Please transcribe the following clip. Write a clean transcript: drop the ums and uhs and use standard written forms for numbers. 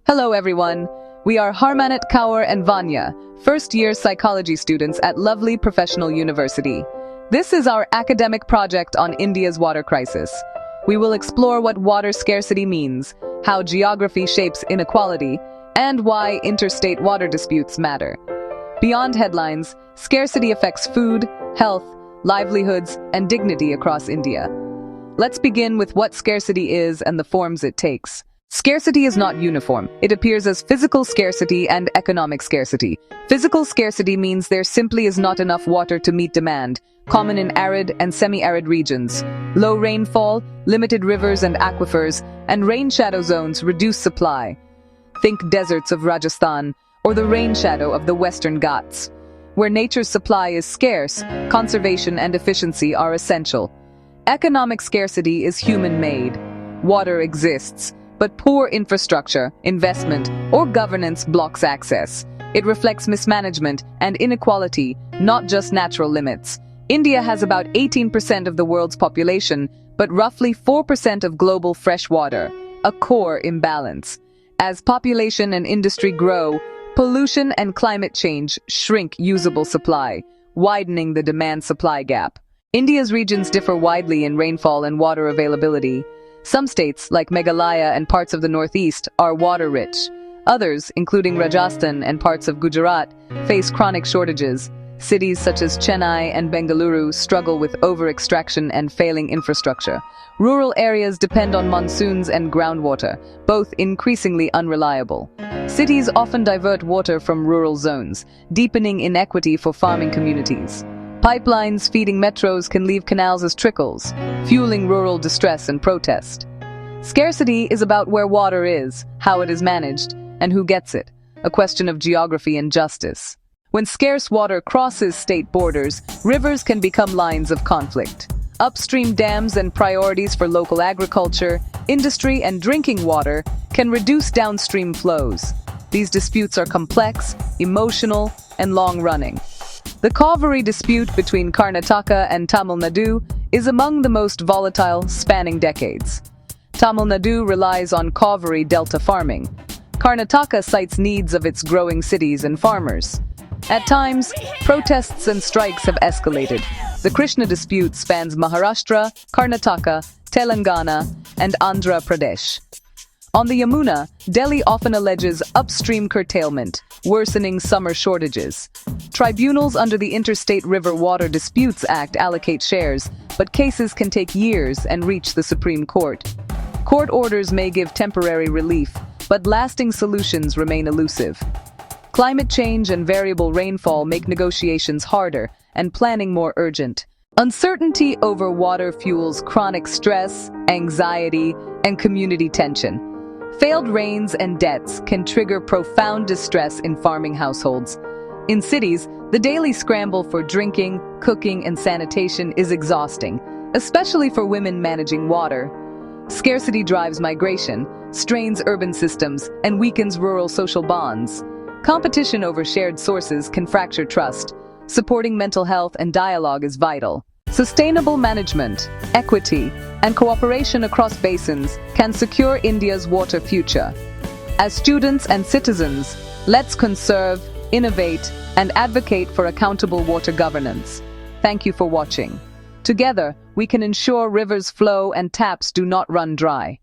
Hello everyone, we are Harmannat Kaur and Vanya, first-year psychology students at lovely professional university. This is our academic project on India's water crisis. We will explore what water scarcity means, how geography shapes inequality, and why interstate water disputes matter. Beyond headlines, scarcity affects food, health, livelihoods, and dignity across India. Let's begin with what scarcity is and the forms it takes. Scarcity is not uniform. It appears as physical scarcity and economic scarcity. Physical scarcity means there simply is not enough water to meet demand, common in arid and semi-arid regions. Low rainfall, limited rivers and aquifers, and rain shadow zones reduce supply. Think deserts of Rajasthan or the rain shadow of the Western Ghats. Where nature's supply is scarce, conservation and efficiency are essential. Economic scarcity is human-made. Water exists, but poor infrastructure, investment, or governance blocks access. It reflects mismanagement and inequality, not just natural limits. India has about 18% of the world's population, but roughly 4% of global fresh water, a core imbalance. As population and industry grow, pollution and climate change shrink usable supply, widening the demand-supply gap. India's regions differ widely in rainfall and water availability. Some states, like Meghalaya and parts of the northeast, are water-rich. Others, including Rajasthan and parts of Gujarat, face chronic shortages. Cities such as Chennai and Bengaluru struggle with over-extraction and failing infrastructure. Rural areas depend on monsoons and groundwater, both increasingly unreliable. Cities often divert water from rural zones, deepening inequity for farming communities. Pipelines feeding metros can leave canals as trickles, fueling rural distress and protest. Scarcity is about where water is, how it is managed, and who gets it, a question of geography and justice. When scarce water crosses state borders, rivers can become lines of conflict. Upstream dams and priorities for local agriculture, industry, and drinking water can reduce downstream flows. These disputes are complex, emotional, and long-running. The Kaveri dispute between Karnataka and Tamil Nadu is among the most volatile, spanning decades. Tamil Nadu relies on Kaveri delta farming. Karnataka cites needs of its growing cities and farmers. At times, protests and strikes have escalated. The Krishna dispute spans Maharashtra, Karnataka, Telangana, and Andhra Pradesh. On the Yamuna, Delhi often alleges upstream curtailment, worsening summer shortages. Tribunals under the Interstate River Water Disputes Act allocate shares, but cases can take years and reach the Supreme Court. Court orders may give temporary relief, but lasting solutions remain elusive. Climate change and variable rainfall make negotiations harder and planning more urgent. Uncertainty over water fuels chronic stress, anxiety, and community tension. Failed rains and debts can trigger profound distress in farming households. In cities, the daily scramble for drinking, cooking, and sanitation is exhausting, especially for women managing water. Scarcity drives migration, strains urban systems, and weakens rural social bonds. Competition over shared sources can fracture trust. Supporting mental health and dialogue is vital. Sustainable management, equity, and cooperation across basins can secure India's water future. As students and citizens, let's conserve, innovate, and advocate for accountable water governance. Thank you for watching. Together, we can ensure rivers flow and taps do not run dry.